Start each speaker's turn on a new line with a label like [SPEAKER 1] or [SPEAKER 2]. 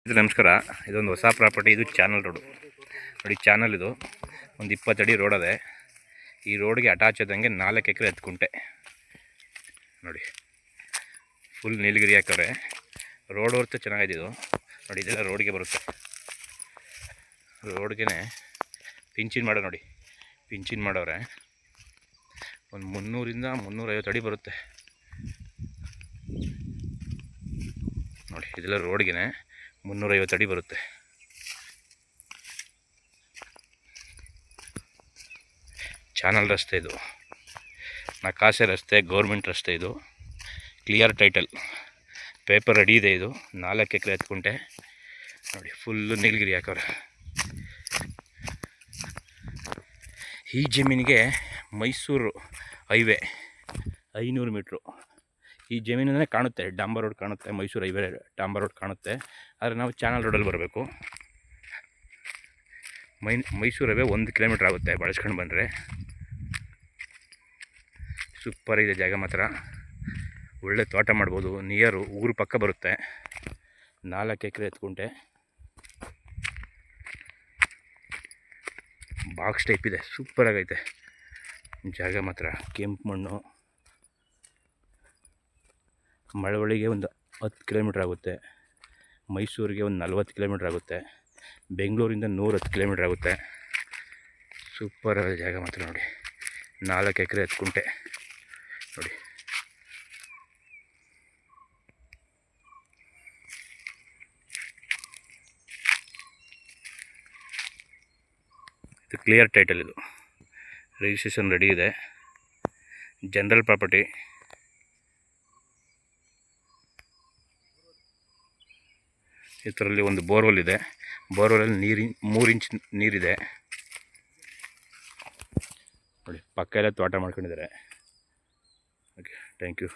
[SPEAKER 1] ಇದು ನಮಸ್ಕಾರ. ಇದೊಂದು ಹೊಸ ಪ್ರಾಪರ್ಟಿ. ಇದು ಚಾನಲ್ ರೋಡು ನೋಡಿ. ಚಾನಲ್ ಇದು ಒಂದು 20 ಅಡಿ ರೋಡ್ ಅದೇ. ಈ ರೋಡ್ಗೆ ಅಟ್ಯಾಚ್ ಆದಂಗೆ 4 ಎಕರೆ 10 ಗುಂಟೆ ನೋಡಿ. ಫುಲ್ ನೀಲಗಿರಿ ಹಾಕವ್ರೆ. ರೋಡ್ ಹೊರ್ತು ಚೆನ್ನಾಗಿದ್ದು ನೋಡಿ. ಇದೆಲ್ಲ ರೋಡ್ಗೆ ಬರುತ್ತೆ. ರೋಡ್ಗೆ ಪಿಂಚಿನ್ ಮಾಡೋ ನೋಡಿ. ಪಿಂಚಿನ್ ಮಾಡವ್ರೆ. ಒಂದು 300ರಿಂದ 350 ಅಡಿ ಬರುತ್ತೆ ನೋಡಿ. ಇದೆಲ್ಲ ರೋಡ್ಗೆ 350 ಅಡಿ ಬರುತ್ತೆ. ಚಾನಲ್ ರಸ್ತೆ ಇದು. ನಕಾಸೆ ರಸ್ತೆ, ಗೌರ್ಮೆಂಟ್ ರಸ್ತೆ ಇದು. ಕ್ಲಿಯರ್ ಟೈಟಲ್, ಪೇಪರ್ ರೆಡಿ ಇದೆ. ಇದು 4 ಎಕರೆ 10 ಗುಂಟೆ ನೋಡಿ. ಫುಲ್ಲು ನೀಲಗಿರಿ ಹಾಕವ್ರೆ. ಈ ಜಮೀನಿಗೆ ಮೈಸೂರು ಹೈವೇ 500 ಮೀಟ್ರು. ಈ ಜಮೀನನ್ನೇ ಕಾಣುತ್ತೆ. ಡಾಂಬರ್ ರೋಡ್ ಕಾಣುತ್ತೆ, ಮೈಸೂರು ಹೈವೇ ಡಾಂಬರ್ ರೋಡ್ ಕಾಣುತ್ತೆ. ಆದರೆ ನಾವು ಚಾನಲ್ ರೋಡಲ್ಲಿ ಬರಬೇಕು. ಮೈಸೂರು ಹೈವೇ 1 ಕಿಲೋಮೀಟ್ರ್ ಆಗುತ್ತೆ ಬಳಸ್ಕೊಂಡು ಬಂದರೆ. ಸೂಪರ್ ಇದೆ ಜಾಗ ಮಾತ್ರ. ಒಳ್ಳೆ ತೋಟ ಮಾಡ್ಬೋದು. ನಿಯರು ಊರು ಪಕ್ಕ ಬರುತ್ತೆ. 4 ಎಕರೆ 10 ಗುಂಟೆ ಬಾಕ್ಸ್ ಟೈಪ್ ಇದೆ. ಸೂಪರಾಗೈತೆ ಜಾಗ ಮಾತ್ರ. ಕೆಂಪು ಮಣ್ಣು. ಮಳವಳ್ಳಿಗೆ ಒಂದು 10 ಕಿಲೋಮೀಟ್ರ್ ಆಗುತ್ತೆ. ಮೈಸೂರಿಗೆ ಒಂದು 40 ಕಿಲೋಮೀಟ್ರ್ ಆಗುತ್ತೆ. ಬೆಂಗಳೂರಿಂದ 110 ಕಿಲೋಮೀಟ್ರ್ ಆಗುತ್ತೆ. ಸೂಪರ್ ಜಾಗ ಮಾತ್ರ ನೋಡಿ. 4 ಎಕರೆ 10 ಗುಂಟೆ ನೋಡಿ. ಇದು ಕ್ಲಿಯರ್ ಟೈಟಲ್. ಇದು ರಿಜಿಸ್ಟ್ರೇಷನ್ ರೆಡಿ ಇದೆ. General property. ಇದರಲ್ಲಿ ಒಂದು ಬೋರ್ವೆಲ್ ಇದೆ. ಬೋರ್ವೆಲಲ್ಲಿ 3 ಇಂಚ್ ನೀರಿದೆ ನೋಡಿ. ಪಕ್ಕ ಎಲ್ಲ ತೋಟ ಮಾಡ್ಕೊಂಡಿದ್ದಾರೆ. Okay, thank you.